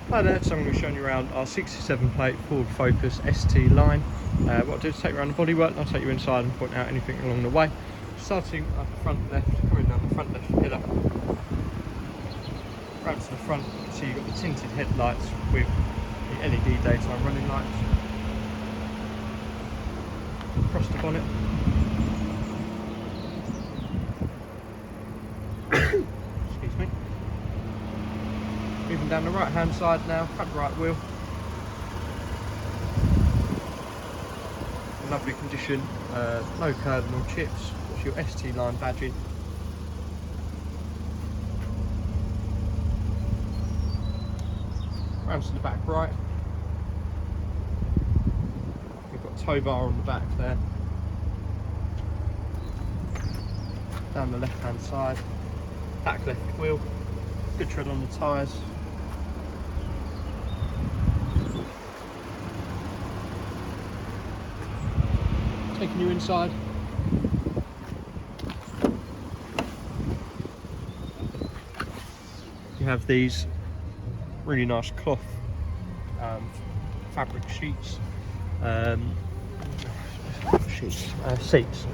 Hi there, so I'm going to be showing you around our 67 plate Ford Focus ST-Line. What I'll do is take you around the bodywork and I'll take you inside and point out anything along the way. Starting at the front left, coming down the front left pillar. Round to the front, you can see you've got the tinted headlights with the LED daytime running lights. Across the bonnet. Excuse me. Moving down the right hand side now, front right wheel. In lovely condition, no cardinal chips, got your ST-Line badging. Round to the back right. We've got a tow bar on the back there. Down the left hand side, back left wheel, good tread on the tyres. Taking you inside. You have these really nice cloth fabric sheets, seats.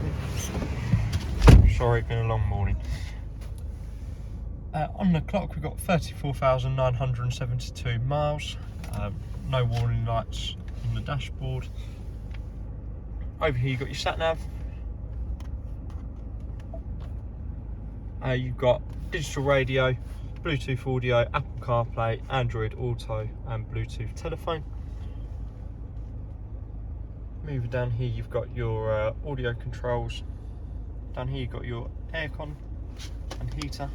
Sorry, it's been a long morning. On the clock we've got 34,972 miles, no warning lights on the dashboard. Over here you've got your sat nav. You've got digital radio, Bluetooth audio, Apple CarPlay, Android Auto and Bluetooth telephone. Moving down here you've got your audio controls. Down here you've got your aircon and heater.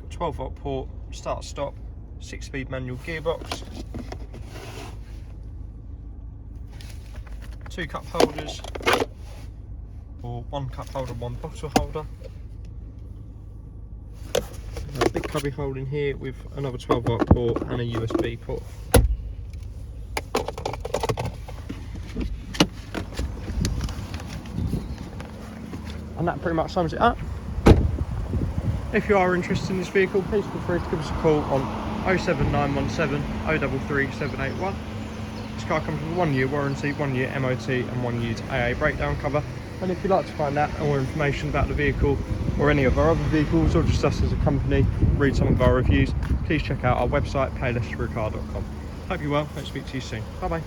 Got 12-volt port, start stop, 6-speed manual gearbox. 2 cup holders, or 1 cup holder, 1 bottle holder. A big cubby hole in here with another 12-volt port and a USB port. And that pretty much sums it up. If you are interested in this vehicle, please feel free to give us a call on 07917 033 781. This car comes with a 1-year warranty, 1-year MOT and 1 year's AA breakdown cover. And if you'd like to find out more information about the vehicle or any of our other vehicles, or just us as a company, read some of our reviews, please check out our website, paylessforcar.com. Hope you're well, hope to speak to you soon. Bye bye.